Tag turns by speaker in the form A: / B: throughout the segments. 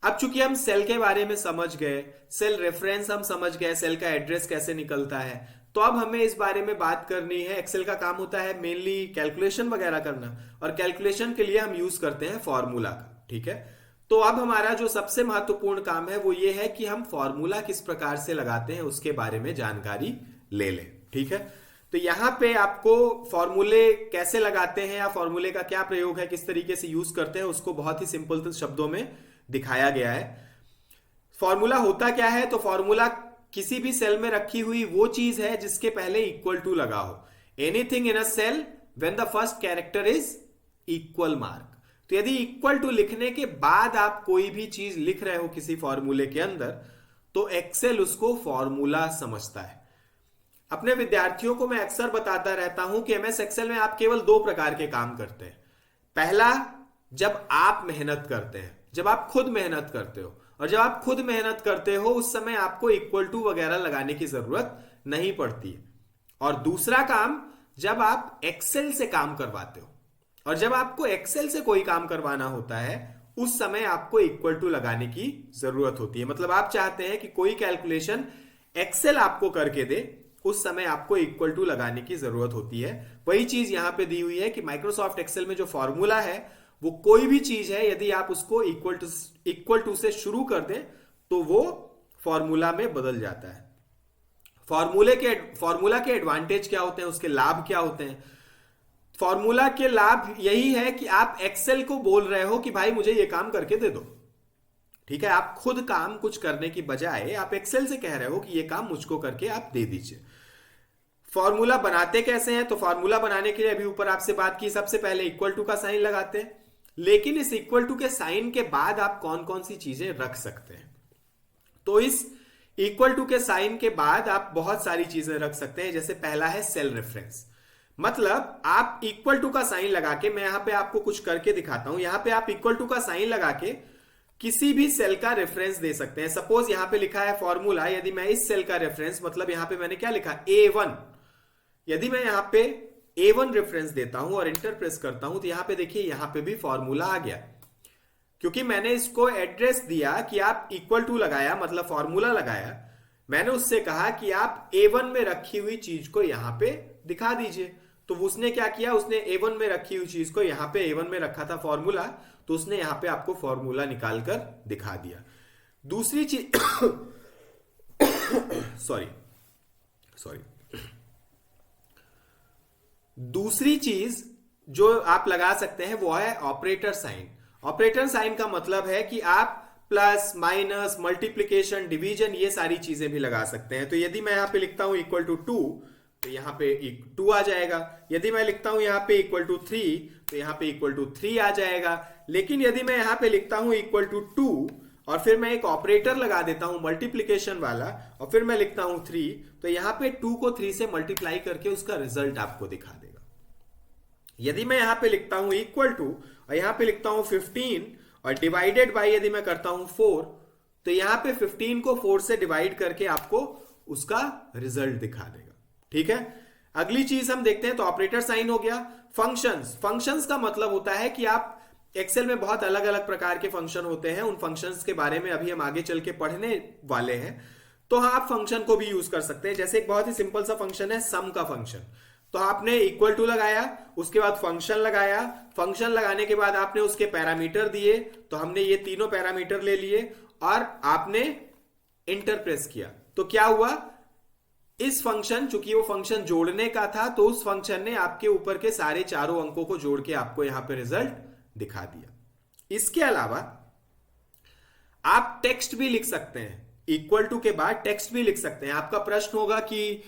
A: अब चूंकि हम सेल के बारे में समझ गए, सेल रेफरेंस हम समझ गए, सेल का एड्रेस कैसे निकलता है, तो अब हमें इस बारे में बात करनी है। एक्सेल का काम होता है मेनली कैलकुलेशन वगैरह करना, और कैलकुलेशन के लिए हम यूज करते हैं फॉर्मूला का। ठीक है, तो अब हमारा जो सबसे महत्वपूर्ण काम है वो ये है कि हम फॉर्मूला किस प्रकार से लगाते हैं उसके बारे में जानकारी ले लें। ठीक है, तो यहां पे आपको फॉर्मूले कैसे लगाते हैं या फॉर्मूले का क्या प्रयोग है, किस तरीके से यूज करते हैं, उसको बहुत ही सिंपल शब्दों में दिखाया गया है। फॉर्मूला होता क्या है, तो फॉर्मूला किसी भी सेल में रखी हुई वो चीज है जिसके पहले इक्वल टू लगा हो। Anything in a cell when the first character is equal mark. तो यदि इक्वल टू लिखने के बाद आप कोई भी चीज लिख रहे हो किसी फॉर्मूले के अंदर, तो एक्सेल उसको फॉर्मूला समझता है। अपने विद्यार्थियों को मैं अक्सर बताता रहता हूं कि एमएस एक्सेल में आप केवल दो प्रकार के काम करते हैं। पहला, जब आप मेहनत करते हैं, जब आप खुद मेहनत करते हो, और जब आप खुद मेहनत करते हो उस समय आपको इक्वल टू वगैरह लगाने की जरूरत नहीं पड़ती है। और दूसरा काम, जब आप एक्सेल से काम करवाते हो, और जब आपको एक्सेल से कोई काम करवाना होता है उस समय आपको इक्वल टू लगाने की जरूरत होती है। मतलब आप चाहते हैं कि कोई कैलकुलेशन एक्सेल आपको करके दे, उस समय आपको इक्वल टू लगाने की जरूरत होती है। वही चीज यहां पे दी हुई है कि माइक्रोसॉफ्ट एक्सेल में जो फॉर्मूला है वो कोई भी चीज है, यदि आप उसको इक्वल टू से शुरू कर दें तो वो फॉर्मूला में बदल जाता है। फॉर्मूला के एडवांटेज क्या होते हैं, उसके लाभ क्या होते हैं? फॉर्मूला के लाभ यही है कि आप एक्सेल को बोल रहे हो कि भाई मुझे ये काम करके दे दो। ठीक है, आप खुद काम कुछ करने की बजाय आप एक्सेल से कह रहे हो कि ये काम मुझको करके आप दे दीजिए। फॉर्मूला बनाते कैसे हैं, तो फॉर्मूला बनाने के लिए अभी ऊपर आपसे बात की, सबसे पहले इक्वल टू का साइन लगाते हैं। लेकिन इस इक्वल टू के साइन के बाद आप कौन कौन सी चीजें रख सकते हैं, तो इस इक्वल टू के साइन के बाद आप बहुत सारी चीजें रख सकते हैं। जैसे पहला है सेल रेफरेंस। मतलब आप इक्वल टू का साइन लगा के, मैं यहां पे आपको कुछ करके दिखाता हूं, यहां पे आप इक्वल टू का साइन लगा के किसी भी सेल का रेफरेंस दे सकते हैं। सपोज यहां पे लिखा है फॉर्मूला, यदि मैं इस सेल का रेफरेंस, मतलब यहां पे मैंने क्या लिखा A1, यदि मैं यहां पे A1 रेफरेंस देता हूं और इंटर प्रेस करता हूं, तो यहां पे देखिए यहां पे भी फॉर्मूला आ गया, क्योंकि मैंने इसको एड्रेस दिया कि आप इक्वल टू लगाया, मतलब फॉर्मूला लगाया। मैंने उससे कहा कि आप A1 में रखी हुई चीज को यहां पे दिखा दीजिए। तो उसने क्या किया, उसने A1 में रखी हुई चीज को यहां पे A1 में रखा था फॉर्मूला, तो उसने यहां पे आपको फॉर्मूला निकाल कर दिखा दिया। दूसरी चीज सॉरी सॉरी दूसरी चीज जो आप लगा सकते हैं वो है ऑपरेटर साइन। ऑपरेटर साइन का मतलब है कि आप प्लस, माइनस, मल्टीप्लीकेशन, डिवीजन, ये सारी चीजें भी लगा सकते हैं। तो यदि मैं यहां पे लिखता हूं इक्वल टू 2, तो यहां पे 2 आ जाएगा। यदि मैं लिखता हूं यहां पे इक्वल टू 3, तो यहां पे इक्वल टू 3 आ जाएगा। लेकिन यदि मैं यहां पे लिखता हूं इक्वल टू 2 और फिर मैं एक ऑपरेटर लगा देता हूं मल्टीप्लीकेशन वाला, और फिर मैं लिखता हूं 3, तो यहां पे 2 को 3 से मल्टीप्लाई करके उसका रिजल्ट आपको दिखा देगा। यदि मैं यहां पे लिखता हूं इक्वल टू और यहां पे लिखता हूं 15 और डिवाइडेड बाय यदि मैं करता हूं 4, तो यहां पे 15 को 4 से डिवाइड करके आपको उसका रिजल्ट दिखा देगा। ठीक है, अगली चीज हम देखते हैं, तो ऑपरेटर साइन हो गया। फंक्शंस का मतलब होता है कि आप एक्सेल में बहुत अलग अलग प्रकार के फंक्शन होते हैं, उन फंक्शंस के बारे में अभी हम आगे चल के पढ़ने वाले हैं। तो हाँ, आप फंक्शन को भी यूज कर सकते हैं। जैसे एक बहुत ही सिंपल सा फंक्शन है सम का फंक्शन। तो आपने इक्वल टू लगाया, उसके बाद फंक्शन लगाया, फंक्शन लगाने के बाद आपने उसके पैरामीटर दिए, तो हमने ये तीनों पैरामीटर ले लिए और आपने इंटर प्रेस किया। तो क्या हुआ, इस फंक्शन, चूंकि वो फंक्शन जोड़ने का था, तो उस फंक्शन ने आपके ऊपर के सारे चारों अंकों को जोड़ के आपको यहां पे रिजल्ट दिखा दिया। इसके अलावा आप टेक्स्ट भी लिख सकते हैं, इक्वल टू के बाद टेक्स्ट भी लिख सकते हैं। आपका प्रश्न होगा कि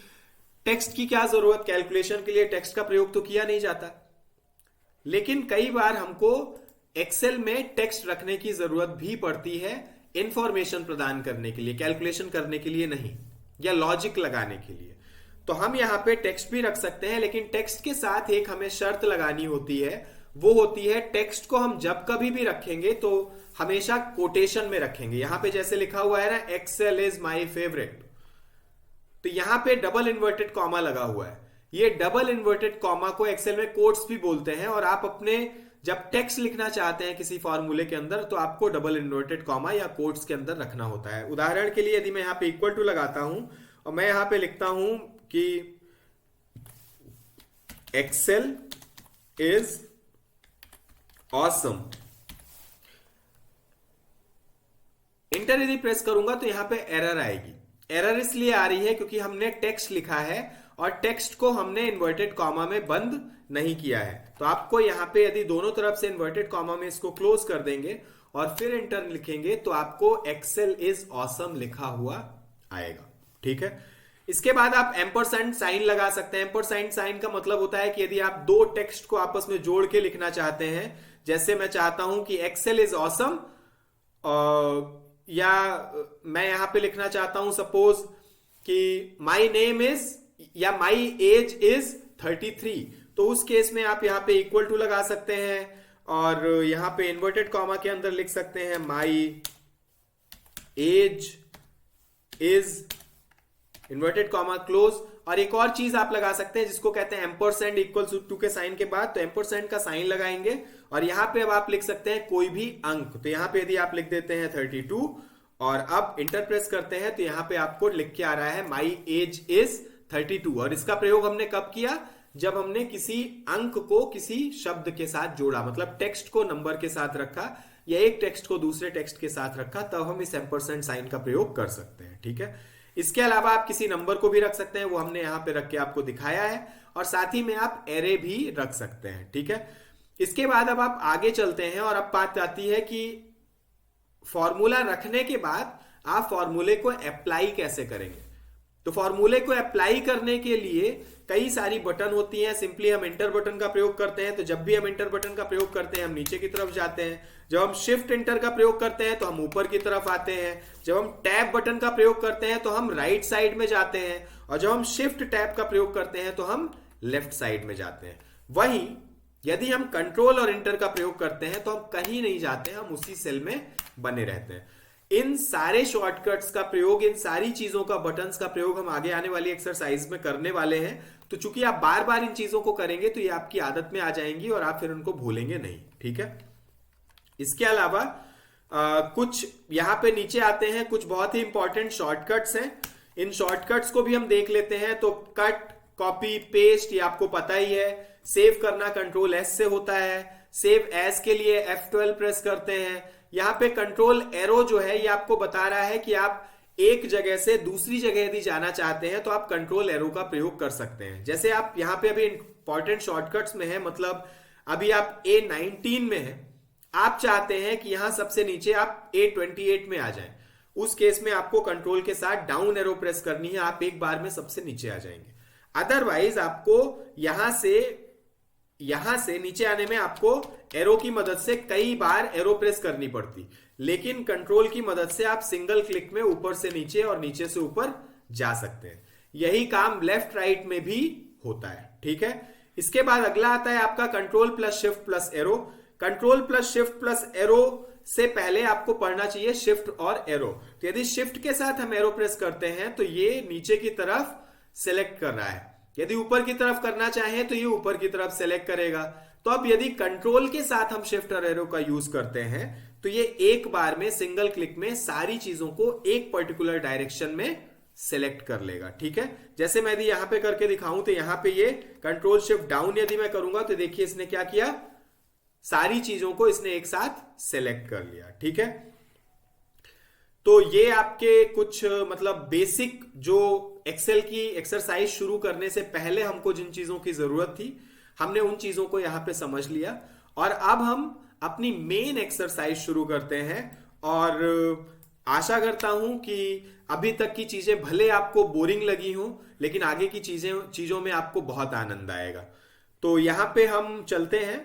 A: टेक्स्ट की क्या जरूरत, कैलकुलेशन के लिए टेक्स्ट का प्रयोग तो किया नहीं जाता। लेकिन कई बार हमको एक्सेल में टेक्स्ट रखने की जरूरत भी पड़ती है, इंफॉर्मेशन प्रदान करने के लिए, कैलकुलेशन करने के लिए नहीं, या लॉजिक लगाने के लिए। तो हम यहां पे टेक्स्ट भी रख सकते हैं, लेकिन टेक्स्ट के साथ एक हमें शर्त लगानी होती है। वो होती है, टेक्स्ट को हम जब कभी भी रखेंगे तो हमेशा कोटेशन में रखेंगे। यहां पे जैसे लिखा हुआ है ना, एक्सेल इज माई फेवरेट, तो यहां पे डबल इन्वर्टेड कॉमा लगा हुआ है। ये डबल इन्वर्टेड कॉमा को एक्सेल में कोट्स भी बोलते हैं, और आप अपने जब टेक्स्ट लिखना चाहते हैं किसी फॉर्मूले के अंदर तो आपको डबल इन्वर्टेड कॉमा या कोट्स के अंदर रखना होता है। उदाहरण के लिए यदि मैं यहाँ पे इक्वल टू लगाता हूं और मैं यहाँ पे लिखता हूं कि एक्सेल इज ऑसम, इंटर यदि प्रेस करूंगा तो यहां पे एरर आएगी। एरर इसलिए आ रही है क्योंकि हमने टेक्स्ट लिखा है और टेक्स्ट को हमने इन्वर्टेड कॉमा में बंद नहीं किया है। तो आपको यहां पे यदि दोनों तरफ से इन्वर्टेड कॉमा में इसको क्लोज कर देंगे और फिर इंटर लिखेंगे तो आपको एक्सेल इज ऑसम लिखा हुआ आएगा। ठीक है, इसके बाद आप एम्परसेंड साइन लगा सकते हैं। एम्परसेंड साइन का मतलब होता है कि यदि आप दो टेक्स्ट को आपस में जोड़ के लिखना चाहते हैं, जैसे मैं चाहता हूं कि एक्सेल इज ऑसम, या मैं यहां पे लिखना चाहता हूं सपोज कि माई नेम इज या माई एज इज 33, तो उस केस में आप यहां पे इक्वल टू लगा सकते हैं और यहां पे इन्वर्टेड कॉमा के अंदर लिख सकते हैं my age is inverted comma close. और एक और चीज आप लगा सकते हैं जिसको कहते हैं एम्परसेंड इक्वल टू के साइन के बाद, तो एम्परसेंड का साइन लगाएंगे और यहां पे अब आप लिख सकते हैं कोई भी अंक। तो यहां पे यदि आप लिख देते हैं 32 और अब इंटर प्रेस करते हैं तो यहां पे आपको लिख के आ रहा है माई एज इज 32। और इसका प्रयोग हमने कब किया? जब हमने किसी अंक को किसी शब्द के साथ जोड़ा, मतलब टेक्स्ट को नंबर के साथ रखा या एक टेक्स्ट को दूसरे टेक्स्ट के साथ रखा, तब हम इस एम्परसेंड साइन का प्रयोग कर सकते हैं। ठीक है, इसके अलावा आप किसी नंबर को भी रख सकते हैं, वो हमने यहां पे रख के आपको दिखाया है, और साथ ही में आप एरे भी रख सकते हैं। ठीक है, इसके बाद अब आप आगे चलते हैं और अब बात आती है कि फॉर्मूला रखने के बाद आप फॉर्मूले को अप्लाई कैसे करेंगे। तो फॉर्मूले को अप्लाई करने के लिए कई सारी बटन होती हैं। सिंपली हम एंटर बटन का प्रयोग करते हैं, तो जब भी हम एंटर बटन का प्रयोग करते हैं हम नीचे की तरफ जाते हैं। जब हम शिफ्ट एंटर का प्रयोग करते हैं तो हम ऊपर की तरफ आते हैं। जब हम टैब बटन का प्रयोग करते हैं तो हम राइट साइड में जाते हैं, और जब हम शिफ्ट टैब का प्रयोग करते हैं तो हम लेफ्ट साइड में जाते हैं। वहीं यदि हम कंट्रोल और एंटर का प्रयोग करते हैं तो हम कहीं नहीं जाते, हम उसी सेल में बने रहते हैं। इन सारे शॉर्टकट्स का प्रयोग, इन सारी चीजों का, बटन्स का प्रयोग हम आगे आने वाली एक्सरसाइज में करने वाले हैं। तो चूंकि आप बार बार इन चीजों को करेंगे तो ये आपकी आदत में आ जाएंगी और आप फिर उनको भूलेंगे नहीं। ठीक है, इसके अलावा कुछ यहां पे नीचे आते हैं, कुछ बहुत ही इंपॉर्टेंट शॉर्टकट्स हैं। इन शॉर्टकट्स को भी हम देख लेते हैं। तो कट, कॉपी, पेस्ट, ये आपको पता ही है। सेव करना कंट्रोल एस से होता है। सेव एज के लिए F12 प्रेस करते हैं। यहां पे कंट्रोल एरो जो है ये आपको बता रहा है कि आप एक जगह से दूसरी जगह यदि जाना चाहते हैं तो आप कंट्रोल एरो का प्रयोग कर सकते हैं। जैसे आप यहां पे अभी इंपॉर्टेंट शॉर्टकट्स में है, मतलब अभी आप A19 में है, आप चाहते हैं कि यहां सबसे नीचे आप A28 में आ जाएं। उस केस में आपको कंट्रोल के साथ डाउन एरो प्रेस करनी है, आप एक बार में सबसे नीचे आ जाएंगे। अदरवाइज आपको यहां से नीचे आने में आपको एरो की मदद से कई बार एरो प्रेस करनी पड़ती, लेकिन कंट्रोल की मदद से आप सिंगल क्लिक में ऊपर से नीचे और नीचे से ऊपर जा सकते हैं। यही काम लेफ्ट राइट में भी होता है। ठीक है, इसके बाद अगला आता है आपका control plus shift plus arrow. Control plus shift plus arrow से पहले आपको पढ़ना चाहिए शिफ्ट और एरो। तो यदि शिफ्ट के साथ हम एरो प्रेस करते हैं तो ये नीचे की तरफ सिलेक्ट कर रहा है, यदि ऊपर की तरफ करना चाहें तो ये ऊपर की तरफ सेलेक्ट करेगा। तो अब यदि कंट्रोल के साथ हम शिफ्ट और एरो का यूज करते हैं तो ये एक बार में सिंगल क्लिक में सारी चीजों को एक पर्टिकुलर डायरेक्शन में सेलेक्ट कर लेगा। ठीक है, जैसे मैं यदि यहां पे करके दिखाऊं तो यहां पे ये कंट्रोल शिफ्ट डाउन यदि मैं करूंगा तो देखिए इसने क्या किया, सारी चीजों को इसने एक साथ सेलेक्ट कर लिया। ठीक है, तो ये आपके कुछ मतलब बेसिक जो एक्सेल की एक्सरसाइज शुरू करने से पहले हमको जिन चीजों की जरूरत थी हमने उन चीजों को यहां पे समझ लिया। और अब हम अपनी मेन एक्सरसाइज शुरू करते हैं, और आशा करता हूं कि अभी तक की चीजें भले आपको बोरिंग लगी हों, लेकिन आगे की चीजों में आपको बहुत आनंद आएगा। तो यहां पे हम चलते हैं